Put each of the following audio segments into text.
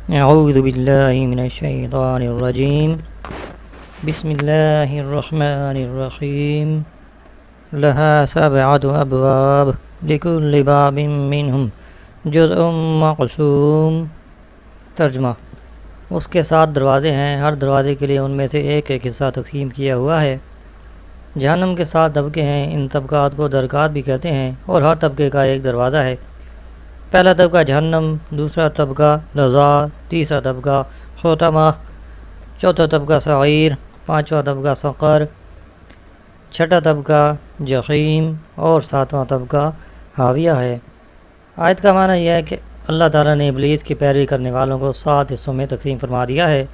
اعوذ باللہ من الشیطان الرجیم بسم اللہ الرحمن الرحیم لها سبعۃ ابواب لكل باب منہم جزء مقسوم۔ ترجمہ: اس کے 7 دروازے ہیں، ہر دروازے کے لیے ان میں سے ایک ایک حصہ تقسیم کیا ہوا ہے۔ جہنم کے 7 طبقے ہیں، ان طبقات کو درکات بھی کہتے ہیں، اور ہر طبقے کا ایک دروازہ ہے۔ پہلا طبقہ جہنم، دوسرا طبقہ لظا، تیسرا طبقہ حطمہ، چوتھا طبقہ سعیر، پانچواں طبقہ سقر، چھٹا طبقہ جحیم اور 7واں طبقہ حاویہ ہے۔ آیت کا معنی یہ ہے کہ اللہ تعالیٰ نے ابلیس کی پیروی کرنے والوں کو 7 حصوں میں تقسیم فرما دیا ہے۔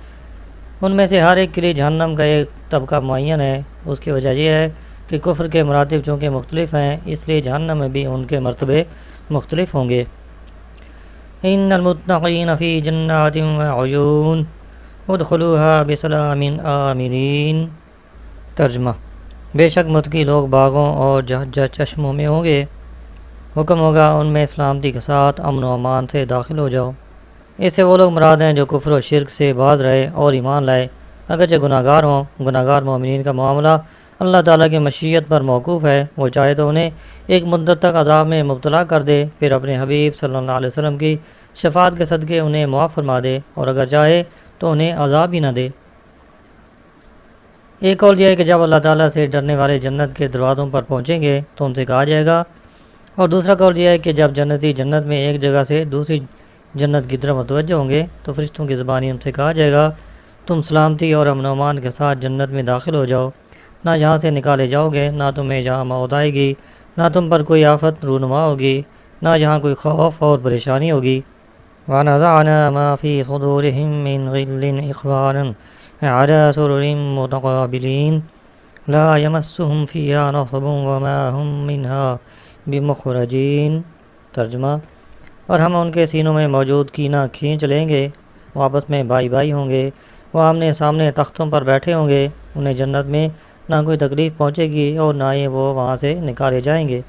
ان میں سے ہر ایک کے لیے جہنم کا ایک طبقہ معین ہے۔ اس کی وجہ یہ ہے کہ کفر کے مراتب چونکہ مختلف ہیں، اس لیے جہنم میں بھی ان کے مرتبے مختلف ہوں گے۔ ان المتقین فی جنات وعیون ادخلوها بسلام آمنین۔ ترجمہ: بے شک متقی لوگ باغوں اور جہجہ چشموں میں ہوں گے، حکم ہوگا ان میں سلامتی کے ساتھ امن و امان سے داخل ہو جاؤ۔ اس سے وہ لوگ مراد ہیں جو کفر و شرک سے باز رہے اور ایمان لائے، اگرچہ گناہ گار ہوں۔ گناہ گار مومنین کا معاملہ اللہ تعالیٰ کی مشیت پر موقوف ہے، وہ چاہے تو انہیں ایک مدت تک عذاب میں مبتلا کر دے، پھر اپنے حبیب صلی اللہ علیہ وسلم کی شفاعت کے صدقے انہیں معاف فرما دے، اور اگر چاہے تو انہیں عذاب ہی نہ دے۔ ایک قول یہ ہے کہ جب اللہ تعالیٰ سے ڈرنے والے جنت کے دروازوں پر پہنچیں گے تو ان سے کہا جائے گا، اور دوسرا قول یہ ہے کہ جب جنتی جنت میں ایک جگہ سے دوسری جنت کی طرف متوجہ ہوں گے تو فرشتوں کی زبانی ان سے کہا جائے گا، تم سلامتی اور امن و امان کے ساتھ جنت میں داخل ہو جاؤ، نہ یہاں سے نکالے جاؤ گے، نہ تمہیں یہاں موت آئے گی، نہ تم پر کوئی آفت رونما ہوگی، نہ یہاں کوئی خوف اور پریشانی ہوگی۔ وَنَزَعْنَا مَا فِي صُدُورِهِم مِّن غِلٍّ إِخْوَانًا عَلَىٰ سُرُرٍ مُّتَقَابِلِينَ لَا يَمَسُّهُمْ فِيهَا نَصَبٌ وَمَا هُم مِّنْهَا بِمُخْرَجِينَ۔ ترجمہ: اور ہم ان کے سینوں میں موجود کینہ کھینچ لیں گے، وہ آپس میں بھائی بھائی ہوں گے، وہ آمنے سامنے تختوں پر بیٹھے ہوں گے، انہیں جنت میں نہ کوئی تکلیف پہنچے گی اور نہ ہی وہ وہاں سے نکالے جائیں گے۔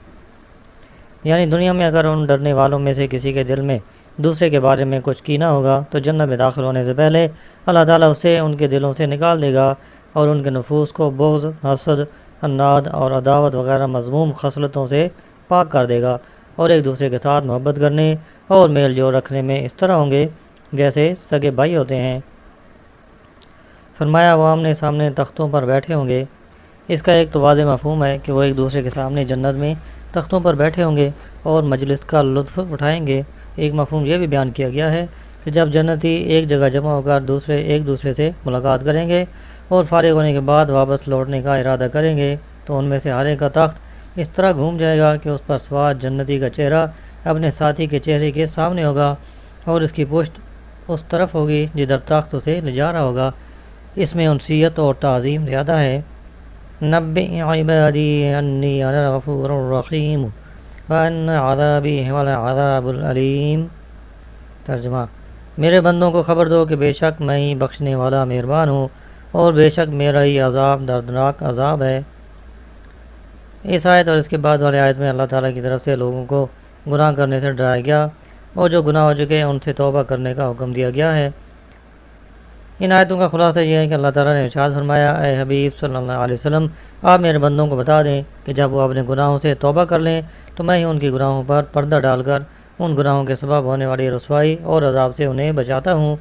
یعنی دنیا میں اگر ان ڈرنے والوں میں سے کسی کے دل میں دوسرے کے بارے میں کچھ کینہ ہوگا تو جنت میں داخل ہونے سے پہلے اللہ تعالیٰ اسے ان کے دلوں سے نکال دے گا اور ان کے نفوس کو بغض، حسد، عناد اور عداوت وغیرہ مذموم خصلتوں سے پاک کر دے گا، اور ایک دوسرے کے ساتھ محبت کرنے اور میل جول رکھنے میں اس طرح ہوں گے جیسے سگے بھائی ہوتے ہیں۔ فرمایا وہ آمنے سامنے تختوں پر بیٹھے ہوں گے۔ اس کا ایک تو واضح مفہوم ہے کہ وہ ایک دوسرے کے سامنے جنت میں تختوں پر بیٹھے ہوں گے اور مجلس کا لطف اٹھائیں گے۔ ایک مفہوم یہ بھی بیان کیا گیا ہے کہ جب جنتی ایک جگہ جمع ہو کر ایک دوسرے سے ملاقات کریں گے اور فارغ ہونے کے بعد واپس لوٹنے کا ارادہ کریں گے تو ان میں سے ہر ایک کا تخت اس طرح گھوم جائے گا کہ اس پر سوار جنتی کا چہرہ اپنے ساتھی کے چہرے کے سامنے ہوگا اور اس کی پشت اس طرف ہوگی جدھر تخت اسے لے جا رہا ہوگا۔ اس میں انسیت اور تعظیم زیادہ ہے۔ نبئ عبادی انی انا الغفور الرحیم وان عذابی هو العذاب العلیم۔ ترجمہ: میرے بندوں کو خبر دو کہ بے شک میں ہی بخشنے والا مہربان ہوں اور بے شک میرا ہی عذاب دردناک عذاب ہے۔ اس آیت اور اس کے بعد والے آیت میں اللہ تعالیٰ کی طرف سے لوگوں کو گناہ کرنے سے ڈرایا گیا اور جو گناہ ہو چکے ہیں ان سے توبہ کرنے کا حکم دیا گیا ہے۔ ان آیتوں کا خلاصہ یہ ہے کہ اللہ تعالیٰ نے ارشاد فرمایا، اے حبیب صلی اللہ علیہ وسلم، آپ میرے بندوں کو بتا دیں کہ جب وہ اپنے گناہوں سے توبہ کر لیں تو میں ہی ان کے گناہوں پر پردہ ڈال کر ان گناہوں کے سبب ہونے والی رسوائی اور عذاب سے انہیں بچاتا ہوں،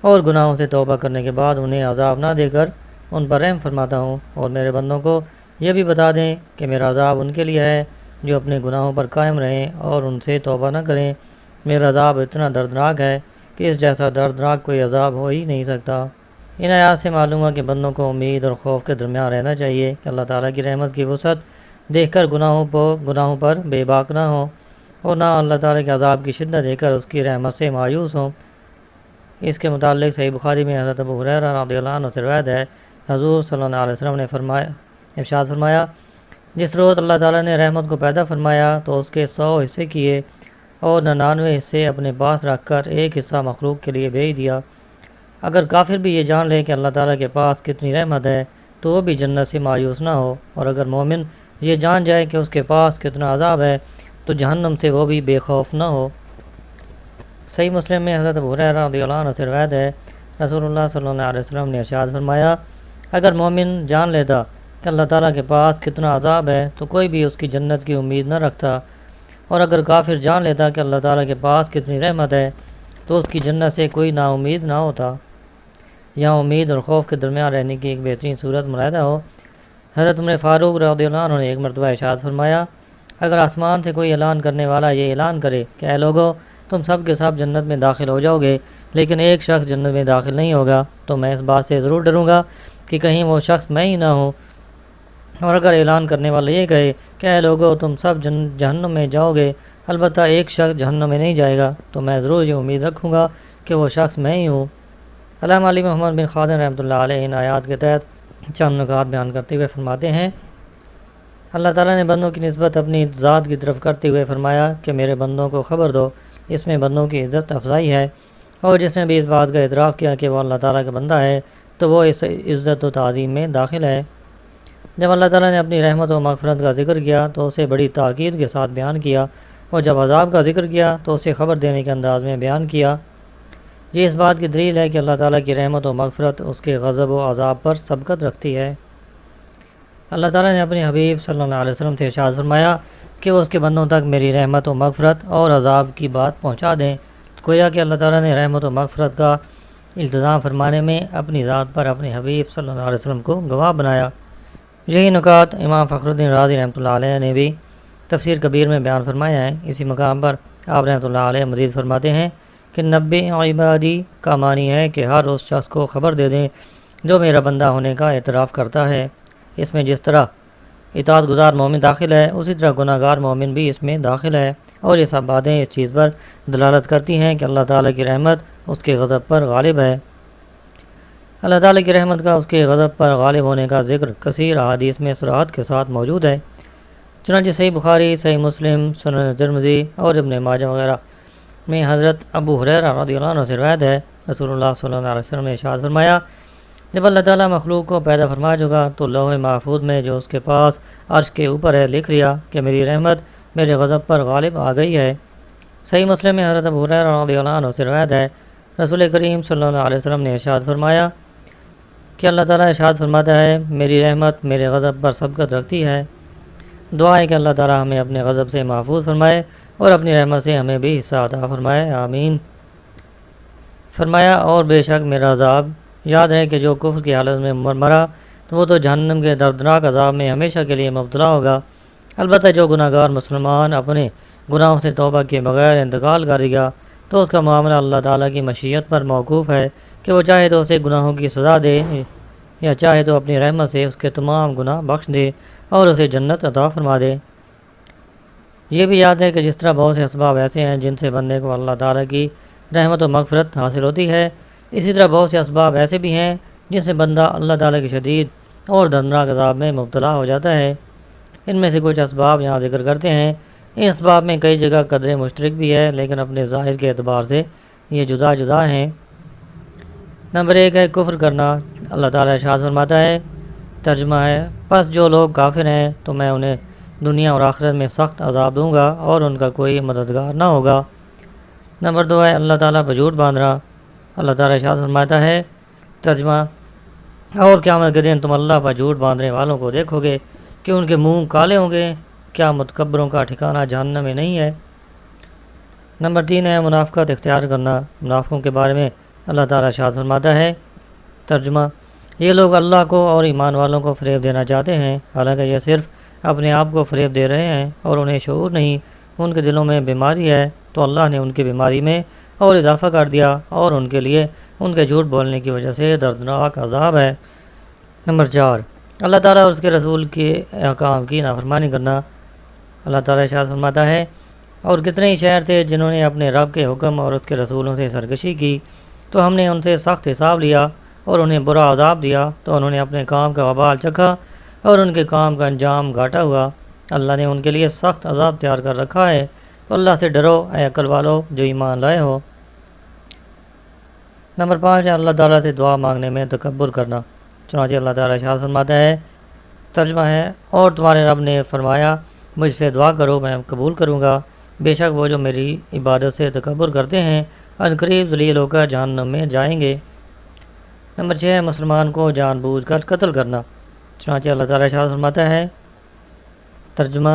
اور گناہوں سے توبہ کرنے کے بعد انہیں عذاب نہ دے کر ان پر رحم فرماتا ہوں۔ اور میرے بندوں کو یہ بھی بتا دیں کہ میرا عذاب ان کے لیے ہے جو اپنے گناہوں پر قائم رہیں اور ان سے توبہ نہ کریں۔ میرا عذاب اتنا دردناک ہے کہ اس جیسا دردناک کوئی عذاب ہو ہی نہیں سکتا۔ ان آیات سے معلوم ہے کہ بندوں کو امید اور خوف کے درمیان رہنا چاہیے کہ اللہ تعالیٰ کی رحمت کی وسعت دیکھ کر گناہوں پر بے باک نہ ہوں اور نہ اللہ تعالیٰ کے عذاب کی شدت دیکھ کر اس کی رحمت سے مایوس ہوں۔ اس کے متعلق صحیح بخاری میں حضرت ابو ہریرہ رضی اللہ عنہ سے روایت ہے، حضور صلی اللہ علیہ وسلم نے ارشاد فرمایا، جس روز اللہ تعالیٰ نے رحمت کو پیدا فرمایا تو اس کے 100 حصے کیے اور 99 حصے اپنے پاس رکھ کر ایک حصہ مخلوق کے لیے بھیج دیا۔ اگر کافر بھی یہ جان لے کہ اللہ تعالیٰ کے پاس کتنی رحمت ہے تو وہ بھی جنت سے مایوس نہ ہو، اور اگر مومن یہ جان جائے کہ اس کے پاس کتنا عذاب ہے تو جہنم سے وہ بھی بے خوف نہ ہو۔ صحیح مسلم میں حضرت ابو ہریرہ رضی اللہ عنہ سے روایت ہے، رسول اللہ صلی اللہ علیہ وسلم نے ارشاد فرمایا، اگر مومن جان لیتا کہ اللہ تعالیٰ کے پاس کتنا عذاب ہے تو کوئی بھی اس کی جنت کی امید نہ رکھتا، اور اگر کافر جان لیتا کہ اللہ تعالیٰ کے پاس کتنی رحمت ہے تو اس کی جنت سے کوئی نا امید نہ ہوتا۔ یہاں امید اور خوف کے درمیان رہنے کی ایک بہترین صورت ملاحظہ ہو۔ حضرت عمر فاروق رضی اللہ عنہ نے ایک مرتبہ ارشاد فرمایا، اگر آسمان سے کوئی اعلان کرنے والا یہ اعلان کرے کہ اے لوگو تم سب کے سب جنت میں داخل ہو جاؤ گے لیکن ایک شخص جنت میں داخل نہیں ہوگا تو میں اس بات سے ضرور ڈروں گا کہ کہیں وہ شخص میں ہی نہ ہوں، اور اگر اعلان کرنے والا یہ کہے کہ اے لوگو تم سب جہنم میں جاؤ گے البتہ ایک شخص جہنم میں نہیں جائے گا تو میں ضرور یہ امید رکھوں گا کہ وہ شخص میں ہی ہوں۔ علامہ علی محمد بن خادم رحمۃ اللہ علیہ ان آیات کے تحت چند نکات بیان کرتے ہوئے فرماتے ہیں، اللہ تعالیٰ نے بندوں کی نسبت اپنی ذات کی طرف کرتے ہوئے فرمایا کہ میرے بندوں کو خبر دو، اس میں بندوں کی عزت افزائی ہے، اور جس نے بھی اس بات کا اعتراف کیا کہ وہ اللہ تعالیٰ کا بندہ ہے تو وہ اس عزت و تعظیم میں داخل ہے۔ جب اللہ تعالیٰ نے اپنی رحمت و مغفرت کا ذکر کیا تو اسے بڑی تاکید کے ساتھ بیان کیا، اور جب عذاب کا ذکر کیا تو اسے خبر دینے کے انداز میں بیان کیا۔ یہ اس بات کی دلیل ہے کہ اللہ تعالیٰ کی رحمت و مغفرت اس کے غضب و عذاب پر سبقت رکھتی ہے۔ اللہ تعالیٰ نے اپنے حبیب صلی اللہ علیہ وسلم سے ارشاد فرمایا کہ وہ اس کے بندوں تک میری رحمت و مغفرت اور عذاب کی بات پہنچا دیں، گویا کہ اللہ تعالیٰ نے رحمت و مغفرت کا التزام فرمانے میں اپنی ذات پر اپنے حبیب صلی اللہ علیہ وسلم کو گواہ بنایا۔ یہی نکات امام فخر الدین رازی رحمۃ اللہ علیہ نے بھی تفسیر کبیر میں بیان فرمایا ہے۔ اسی مقام پر آپ رحمۃ اللہ علیہ مزید فرماتے ہیں کہ نبی عبادی کا معنی ہے کہ ہر اس شخص کو خبر دے دیں جو میرا بندہ ہونے کا اعتراف کرتا ہے۔ اس میں جس طرح اطاعت گزار مومن داخل ہے اسی طرح گناہ گار مومن بھی اس میں داخل ہے، اور یہ سب باتیں اس چیز پر دلالت کرتی ہیں کہ اللہ تعالیٰ کی رحمت اس کے غضب پر غالب ہے۔ اللہ تعالیٰ کی رحمت کا اس کے غضب پر غالب ہونے کا ذکر کثیر احادیث میں صراحت کے ساتھ موجود ہے۔ چنانچہ صحیح بخاری، صحیح مسلم، سنن ترمذی اور ابن ماجہ وغیرہ میں حضرت ابو ہریرہ رضی اللہ عنہ سے روایت ہے، رسول اللہ صلی اللہ علیہ وسلم نے ارشاد فرمایا، جب اللہ تعالیٰ مخلوق کو پیدا فرما چکا تو لوح محفوظ میں جو اس کے پاس عرش کے اوپر ہے لکھ لیا کہ میری رحمت میرے غضب پر غالب آ گئی ہے۔ صحیح مسلم میں حضرت ابو ہریرہ رضی اللہ عنہ سے روایت ہے، رسول کریم صلی اللہ علیہ وسلم نے ارشاد فرمایا کہ اللہ تعالیٰ ارشاد فرماتا ہے، میری رحمت میرے غضب پر سبقت رکھتی ہے۔ دعا ہے کہ اللہ تعالیٰ ہمیں اپنے غضب سے محفوظ فرمائے اور اپنی رحمت سے ہمیں بھی حصہ عطا فرمائے، آمین۔ فرمایا، اور بے شک میرا عذاب یاد ہے کہ جو کفر کی حالت میں مرا تو وہ تو جہنم کے دردناک عذاب میں ہمیشہ کے لیے مبتلا ہوگا، البتہ جو گناہ گار مسلمان اپنے گناہوں سے توبہ کے بغیر انتقال کر گیا تو اس کا معاملہ اللہ تعالیٰ کی مشیت پر موقوف ہے کہ وہ چاہے تو اسے گناہوں کی سزا دے یا چاہے تو اپنی رحمت سے اس کے تمام گناہ بخش دے اور اسے جنت عطا فرما دے۔ یہ بھی یاد ہے کہ جس طرح بہت سے اسباب ایسے ہیں جن سے بندے کو اللہ تعالیٰ کی رحمت و مغفرت حاصل ہوتی ہے، اسی طرح بہت سے اسباب ایسے بھی ہیں جن سے بندہ اللہ تعالیٰ کی شدید اور دردناک عذاب میں مبتلا ہو جاتا ہے۔ ان میں سے کچھ اسباب یہاں ذکر کرتے ہیں۔ ان اسباب میں کئی جگہ قدر مشترک بھی ہے لیکن اپنے ظاہر کے اعتبار سے یہ جدا جدا ہیں۔ نمبر 1 ہے کفر کرنا۔ اللہ تعالیٰ ارشاد فرماتا ہے، ترجمہ ہے، پس جو لوگ کافر ہیں تو میں انہیں دنیا اور آخرت میں سخت عذاب دوں گا اور ان کا کوئی مددگار نہ ہوگا۔ نمبر 2 ہے اللہ تعالیٰ پر جھوٹ باندھنا۔ اللہ تعالیٰ ارشاد فرماتا ہے، ترجمہ، اور قیامت کے دن تم اللہ پر جھوٹ باندھنے والوں کو دیکھو گے کہ ان کے منہ کالے ہوں گے، کیا متکبروں کا ٹھکانہ جہنم میں نہیں ہے۔ نمبر 3 ہے منافقت اختیار کرنا۔ منافقوں کے بارے میں اللہ تعالیٰ ارشاد فرماتا ہے، ترجمہ، یہ لوگ اللہ کو اور ایمان والوں کو فریب دینا چاہتے ہیں حالانکہ یہ صرف اپنے آپ کو فریب دے رہے ہیں اور انہیں شعور نہیں، ان کے دلوں میں بیماری ہے تو اللہ نے ان کی بیماری میں اور اضافہ کر دیا اور ان کے لیے ان کے جھوٹ بولنے کی وجہ سے دردناک عذاب ہے۔ نمبر 4 اللہ تعالیٰ اور اس کے رسول کے احکام کی نافرمانی کرنا۔ اللہ تعالیٰ ارشاد فرماتا ہے، اور کتنے ہی شہر تھے جنہوں نے اپنے رب کے حکم اور اس کے رسولوں سے سرکشی کی تو ہم نے ان سے سخت حساب لیا اور انہیں برا عذاب دیا تو انہوں نے اپنے کام کا وبال چکھا اور ان کے کام کا انجام گھاٹا ہوا۔ اللہ نے ان کے لیے سخت عذاب تیار کر رکھا ہے، تو اللہ سے ڈرو اے عقل والو جو ایمان لائے ہو۔ نمبر 5 ہے اللہ تعالیٰ سے دعا مانگنے میں تکبر کرنا۔ چنانچہ اللہ تعالیٰ ارشاد فرماتا ہے، ترجمہ ہے، اور تمہارے رب نے فرمایا، مجھ سے دعا کرو میں قبول کروں گا، بے شک وہ جو میری عبادت سے تکبر کرتے ہیں عنقریب ذلیل ہو کر جہنم میں جائیں گے۔ نمبر 6، مسلمان کو جان بوجھ کر قتل کرنا۔ چنانچہ اللہ تعالیٰ ارشاد فرماتا ہے، ترجمہ،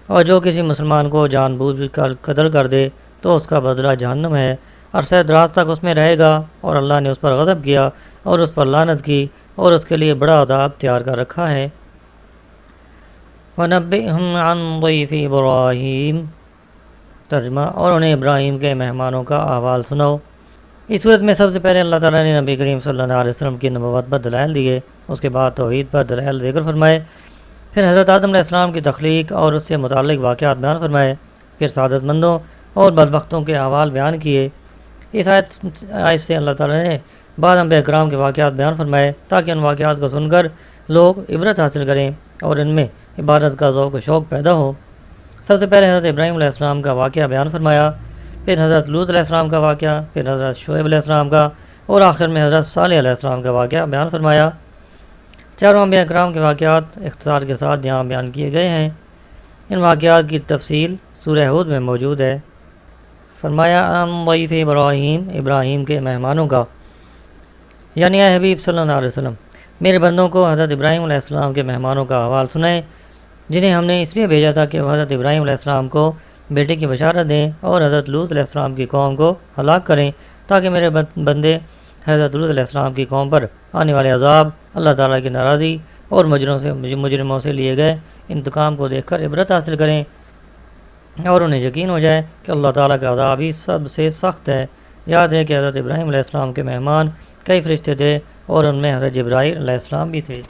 اور جو کسی مسلمان کو جان بوجھ کر قتل کر دے تو اس کا بدلہ جہنم ہے، عرصہ دراز تک اس میں رہے گا، اور اللہ نے اس پر غضب کیا اور اس پر لعنت کی اور اس کے لیے بڑا عذاب تیار کر رکھا ہے۔ وَنَبِّئْهُمْ عَنْ ضَيْفِ إِبْرَاهِيمَ۔ ترجمہ، اور انہیں ابراہیم کے مہمانوں کا احوال سناؤ۔ اس صورت میں سب سے پہلے اللہ تعالیٰ نے نبی کریم صلی اللہ علیہ وسلم کی نبوت پر دلائل دیے، اس کے بعد توحید پر دلائل ذکر فرمائے، پھر حضرت آدم علیہ السلام کی تخلیق اور اس سے متعلق واقعات بیان فرمائے، پھر سعادت مندوں اور بدبختوں کے احوال بیان کیے۔ اس آیت سے اللہ تعالیٰ نے بعض انبیاء کرام کے واقعات بیان فرمائے تاکہ ان واقعات کو سن کر لوگ عبرت حاصل کریں اور ان میں عبادت کا ذوق و شوق پیدا ہو۔ سب سے پہلے حضرت ابراہیم علیہ السلام کا واقعہ بیان فرمایا، پھر حضرت لوط علیہ السلام کا واقعہ، پھر حضرت شعیب علیہ السلام کا، اور آخر میں حضرت صالح علیہ السلام کا واقعہ بیان فرمایا۔ چاروں انبیاء کرام کے واقعات اختصار کے ساتھ یہاں بیان کیے گئے ہیں۔ ان واقعات کی تفصیل سورہ ہود میں موجود ہے۔ فرمایا، عن ضیف ابراہیم، ابراہیم کے مہمانوں کا، یعنی اے حبیب صلی اللہ علیہ وسلم، میرے بندوں کو حضرت ابراہیم علیہ السلام کے مہمانوں کا احوال سنائیں، جنہیں ہم نے اس لیے بھیجا تھا کہ وہ حضرت ابراہیم علیہ السلام کو بیٹے کی بشارت دیں اور حضرت لوط علیہ السلام کی قوم کو ہلاک کریں، تاکہ میرے بندے حضرت لوط علیہ السلام کی قوم پر آنے والے عذاب، اللہ تعالیٰ کی ناراضی اور مجرموں سے لیے گئے انتقام کو دیکھ کر عبرت حاصل کریں اور انہیں یقین ہو جائے کہ اللہ تعالیٰ کا عذاب ہی سب سے سخت ہے۔ یاد ہے کہ حضرت ابراہیم علیہ السلام کے مہمان کئی فرشتے تھے اور ان میں حضرت جبرائیل علیہ السلام بھی تھے۔